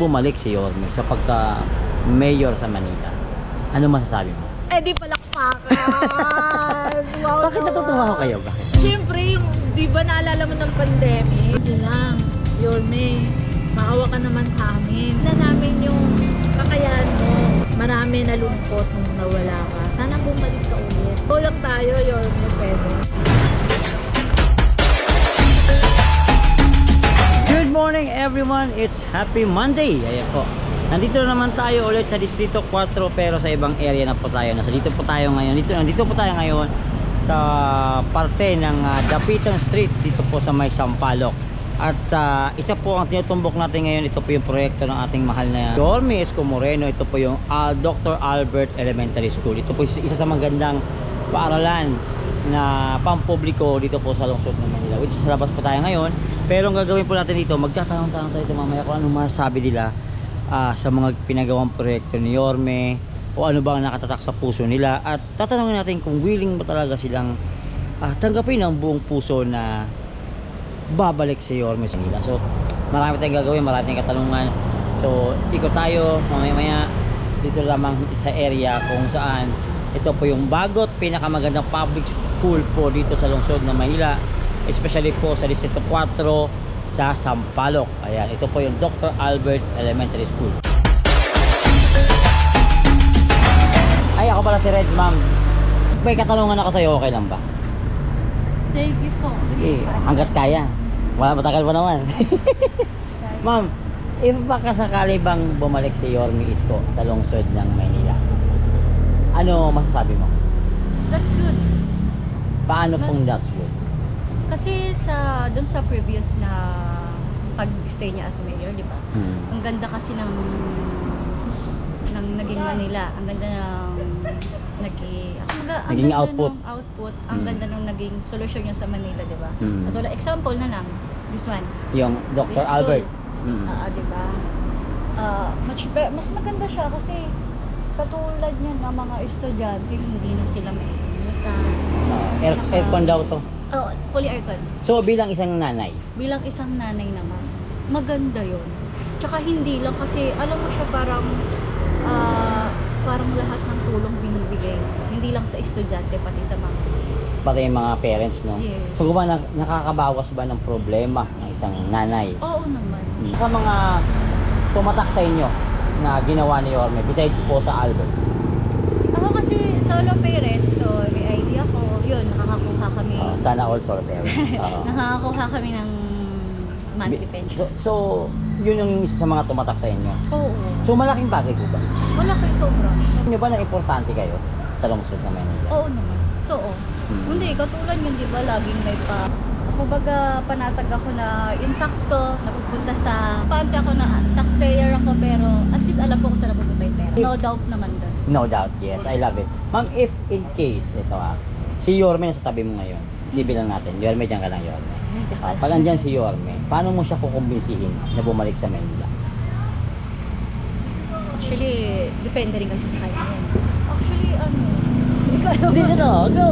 bumalik si Yorme sa pagka-mayor sa Manila? Ano masasabi mo? Eh di palakpakan. Wow, Bakit natutuwa ko kayo? Bakit? Siyempre, yung, di ba naalala mo ng pandemic? Ito lang, Yorme, maawa ka naman sa amin. Na namin yung kakayahan mo. Marami nalungkot nung nawala ka. Sana bumalik ka ulit. Tulak tayo, Yorme, pwede. Good morning everyone! It's Happy Monday! Ayan po. Nandito na naman tayo ulit sa Distrito 4 pero sa ibang area na po tayo. Dito po tayo ngayon. Nandito po tayo ngayon sa parte ng Dapitan Street dito po sa may Sampaloc. At isa po ang tinutumbok natin ngayon. Ito po yung proyekto ng ating mahal na Yorme Isko Moreno. Ito po yung Dr. Albert Elementary School. Ito po isa sa magandang paaralan na pampubliko dito po sa lungsod ng Manila, which is sa labas po tayo ngayon. Pero ang gagawin po natin dito, magtatanong-tanong tayo mamaya kung anong masasabi nila sa mga pinagawang proyekto ni Yorme o ano bang nakatatak sa puso nila, at tatanungin natin kung willing ba talaga silang tanggapin ang buong puso na babalik si Yorme sa nila. So marami tayong gagawin, marami tayong katanungan. So ikot tayo mamaya dito lamang sa area kung saan ito po yung bagot pinakamagandang public school po dito sa lungsod ng Manila, especially po sa Distrito 4 sa Sampaloc. Ayan, ito po yung Dr. Albert Elementary School. Ay, ako pala si Red, ma'am. May katanungan ako sa'yo, okay lang ba? Sige po. Sige, hanggat kaya. Wala, matagal pa naman. Ma'am, if baka sakali bang bumalik si Yorme Isko sa lungsod ng Manila, ano masasabi mo? That's good. Paano pong that's good? Kasi doon sa previous na pag-stay niya as mayor, di ba? Ang ganda kasi ng naging Manila. Ang ganda ng naging output. Ang ganda ng naging solusyon niya sa Manila, di ba? At wala, example na lang, this one. Yung Dr. Albert. Di ba? Mas maganda siya kasi katulad niya na mga estudyante, hindi na sila may Aircon daw to. Fully aircon. So bilang isang nanay, naman, maganda yun. Tsaka hindi lang kasi, alam mo siya, parang lahat ng tulong binibigay. Hindi lang sa estudyante, pati sa pati yung mga parents, no? Yes. So ba nakakabawas ba ng problema ng isang nanay? Oo naman. Sa mga tumatak sa inyo na ginawa ni Yorme, besides po sa Albert? Ako kasi solo parent, so may idea ko, yun, nakakakuha kami. Sana all solo parent. Nakakakuha kami ng monthly pension. So, yun yung isa sa mga tumatak sa inyo? Oo. So, malaking bagay po ba? Wala kayo sobra. Hindi ba na importante kayo sa lungsod ng Manila? Oo naman. Totoo. Hindi, katulad yun, di ba, laging may kumbaga, panatag ako na yung tax ko napupunta sa pante ako na taxpayer ako, pero at least alam ko kung saan napupunta yung pera. No doubt naman doon. No doubt, yes. I love it. Ma'am, if in case, ito si Yorme nasa tabi mo ngayon, isipin lang natin, Yorme, dyan ka lang, Yorme. Pag andyan si Yorme, paano mo siya kukumbinsihin na bumalik sa Manila? Actually, depende rin kasi sa kanya yan. Actually, Hindi,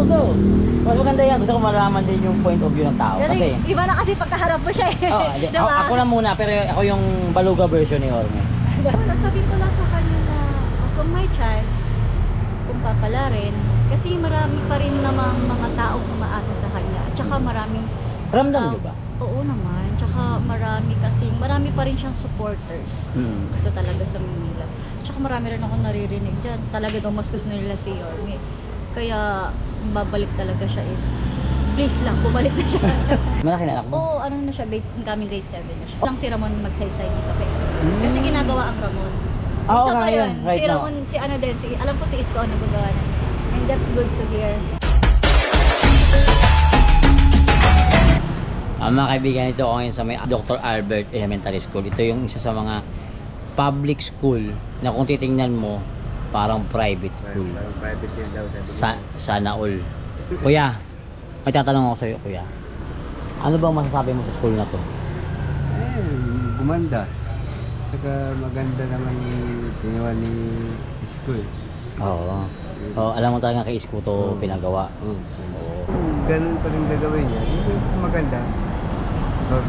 go! Mas maganda yan. Gusto ko malaman din yung point of view ng tao. Kasi, iba na kasi pagkaharap mo siya eh. Diba? Ako na muna, pero ako yung baluga version ni Yorme. Sabi ko lang sa kanya na kung may chance, kung papalarin, kasi marami pa rin namang mga taong umaasa sa kanya. At saka maraming Ramdam niyo ba? Oo naman. Tsaka marami pa rin siyang supporters. Ito talaga sa Manila. Tsaka marami rin ako naririnig dyan. Talaga daw mas gusto nila si Yorme. Kaya babalik talaga siya is please lang, bumalik na siya. Malaki na anak mo? Oo, ano na siya, incoming grade 7 na siya. Lang si Ramon magsaysay dito kay kasi ginagawa ang Ramon. Oo, Isa pa ngayon, yun, right si Ramon, now. si ano din, alam ko si Isko ang nagagawa na. And that's good to hear. Mga kaibigan, ito ako ngayon sa may Dr. Albert Elementary School. Ito yung isa sa mga public school na kung titingnan mo, parang private school. Parang private yun daw. Sana all. Kuya, may tatanong ako sa iyo, kuya. Ano bang masasabi mo sa school na to? Gumanda. Saka maganda naman yung ginawa ni school. Oo. Alam mo talaga kay Isko to pinagawa. Ganun pa rin gagawin niya. Yung maganda. Pag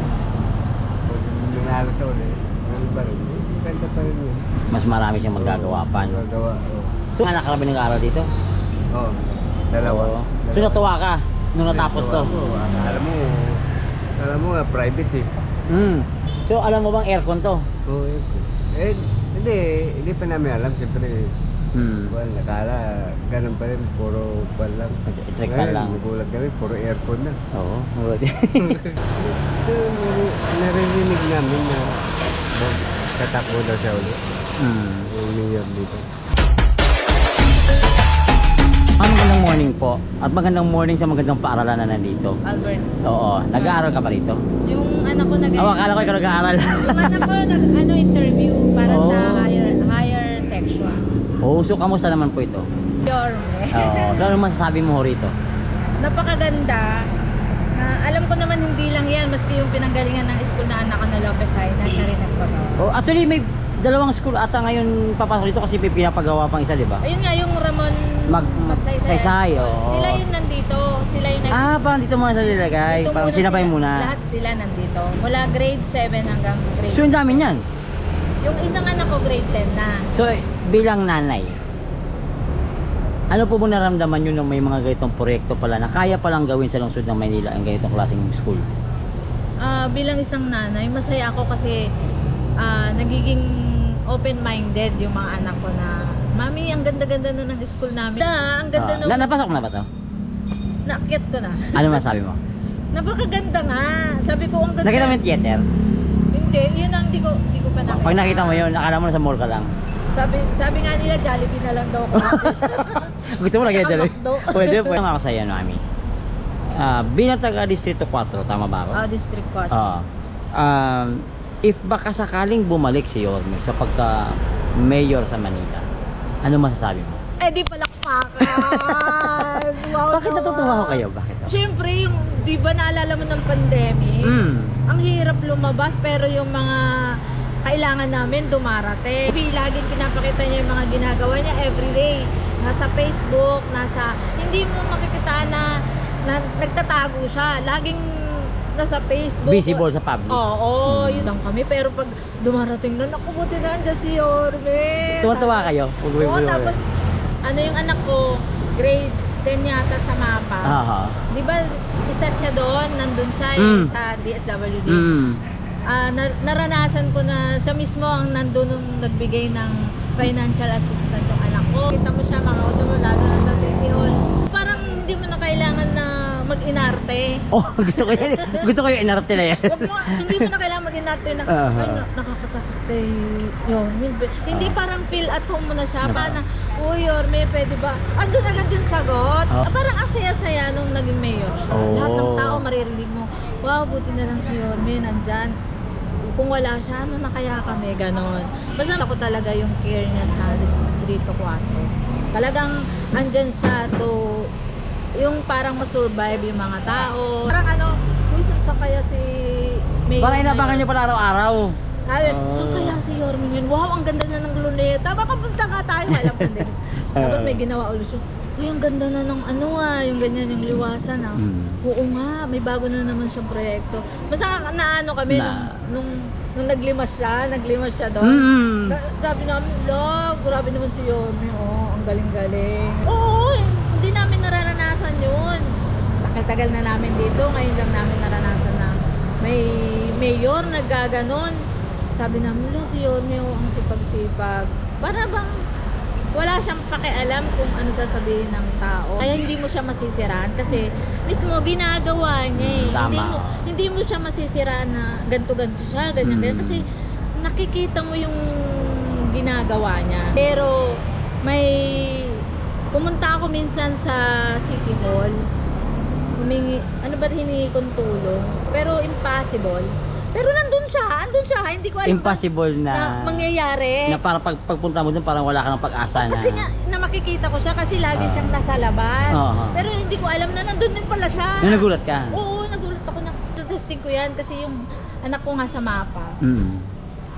nanalo sa ulit, ganun pa rin. Maganda pa rin yun. Mas marami siyang magagawa pa, no? Magagawa, oo. So, anak ka ba nag-aaral dito? Oo, dalawa. Oo. So, natuwa ka nung natapos to? Oo, alam mo nga, private eh. So, alam mo bang aircon to? Oo, hindi pa namin alam. Siyempre, well, nakala, ganun pa rin, puro pan lang. Electric pan lang. Nagulat kami, puro aircon na. Oo. So, naririnig namin na tatakbo daw siya ulit. Yung mayor dito. Magandang morning po. At magandang morning sa magandang paaralan na nandito. Albert. Oo. Nag-aaral ka pa rito? Yung anak ko Akala ko ikaw nag-aaral. yung anak ko interview para Oh. sa higher section. Oo. So, kamusta naman po ito? Yorme. Oo. So, ano masasabi mo rito? Napakaganda. Na alam ko naman hindi lang yan, maski yung pinanggalingan ng school na anak ko na Lopez Haina, siya rin nagpagawa. Oh, actually, may dalawang school ata ngayon papasok dito kasi pinapagawa pang isa, di ba? Ayun nga, yung Ramon Magsaysay, oo. Sila yung nandito. Sila yung Parang dito muna sa nilagay. Dito Parang muna sinabay sila. muna. Lahat sila nandito. Mula grade 7 hanggang grade So, yung dami niyan. Yung isang anak ko grade 10 na. So, bilang nanay, ano po ba naramdaman nyo nung may mga ganitong proyekto pala na kaya palang gawin sa lungsod ng Maynila ang ganitong klaseng school? Bilang isang nanay, masaya ako kasi nagiging open-minded yung mga anak ko na, Mami, ang ganda-ganda na ng school namin. Ang ganda na. Napasok na ba to? Naakyat ko na. Ano masabi mo? Napakaganda nga. Sabi ko, ang ganda. Nakita mo yung theater? Hindi, yun ang di ko pa nakita. Pag nakita mo yun, akala mo nasa mall ka lang. Sabi nga nila, Jollibee na lang daw ako. Gusto mo lagi Saka dyan? McDo. Pwede po. Ano ako sa iyo, Mami? Bilang taga Distrito 4, tama ba ako? District Court. If baka sakaling bumalik si Yorme sa pagka-mayor sa Manila, ano masasabi mo? Di palakpakan. Wow, Bakit natutuwa ko kayo? Bakit? Siyempre, yung, di ba naalala mo ng pandemic? Ang hirap lumabas, pero yung mga kailangan namin dumarating. Laging pinapakita niya yung mga ginagawa niya everyday. Nasa Facebook, hindi mo makikita na nagtatago siya. Laging nasa Facebook. Visible sa public. Oo, yun lang kami. Pero pag dumarating na, naku, buti na andyan si Yorme. Tuwa-tuwa kayo? Oo, tapos yung anak ko, grade 10 yata sa mapa. Di ba, isa siya doon, nandun siya sa DSWD. Naranasan ko na siya mismo ang nandun nung nagbigay ng financial assistance yung anak ko. Kita mo siya, makausap mo, lalo na sa City Hall. Parang hindi mo na kailangan na mag-inarte. Oh, gusto ko yun. Gusto ko yung inarte na yan. Hindi mo na kailangan mag-inarte na, ay, nakakatakot kay Yorme. Hindi parang feel at home mo na siya. Parang, uy, Yorme, pwede ba? Andun agad yung sagot. Parang ang saya-saya nung naging mayor siya. Lahat ng tao maririnig mo, wow, buti na lang si Yorme, nandyan. Kung wala siya, ano na kaya kami, ganon. Basta ako talaga yung care niya sa Distrito 4. Talagang andyan siya to, yung parang masurvive yung mga tao. Parang uy, saan kaya si Mayor? Parang inabangan niyo pala araw-araw. So kaya si Yorme yun, wow, ang ganda na ng luneta. Baka punta nga tayo, alam ko din. Tapos may ginawa ulit siya. Uy, ang ganda na ng yung ganyan, yung liwasan Oo nga, may bago na naman siyang proyekto. Basta naano kami nung naglimas siya doon. Sabi namin, grabe naman si Yorme, ang galing-galing. Oo, hindi namin nararanasan yun. Tagal na namin dito, ngayon lang namin naranasan na may mayor nagaganon. Sabi namin, si Yorme, ang sipag-sipag. Para bang wala siyang pakialam kung ano sasabihin ng tao. Kaya hindi mo siya masisiraan kasi mismo ginagawa niya Hindi mo siya masisiraan na ganto-ganto siya, ganyan. Kasi nakikita mo yung ginagawa niya. Pero pumunta ako minsan sa City Hall. Hiningi kong tulong. Pero impossible. Pero andun siya, hindi ko alam. Impossible na mangyayari. Na para pagpunta mo dun parang wala ka ng pag-asa na. Kasi nga, makikita ko siya kasi lagi siyang nasa labas. Pero hindi ko alam na nandun din pala siya. Nagulat ka? Oo, nagulat ako na testing ko yan kasi yung anak ko nga sa mapa.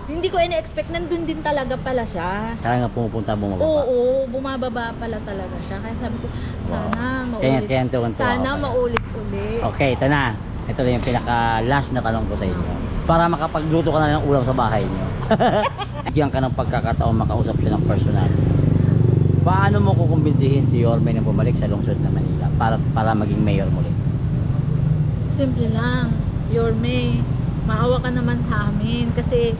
Hindi ko ina-expect, nandun din talaga pala siya. Talaga bumababa. Oo, bumababa pala talaga siya. Kaya sabi ko, sana maulit. Sana maulit-ulit. Okay, ito na. Ito na yung pinaka-last na tanong ko sa inyo. Para makapagluto ka na ng ulam sa bahay nyo. bigyan ka ng pagkakataon makausap siya ng personal, paano mo kukumbinsihin si Yorme na bumalik sa lungsod ng Manila para maging mayor muli? Simple lang, Yorme, maawa ka naman sa amin kasi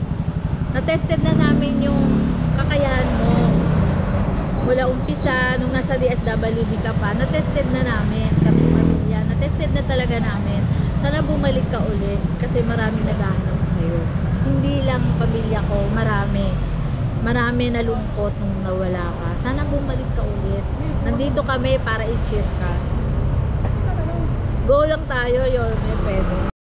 na-tested na namin yung kakayahan mo. Mula umpisa, nung nasa DSWD ka pa, na-tested na namin kami pamilya. Na-tested na talaga namin. Sana bumalik ka ulit kasi marami naghahanap sa'yo. Hindi lang pamilya ko, marami nalungkot nung nawala ka. Sana bumalik ka ulit. Nandito kami para i-cheer ka. Go lang tayo, Yorme, pwede.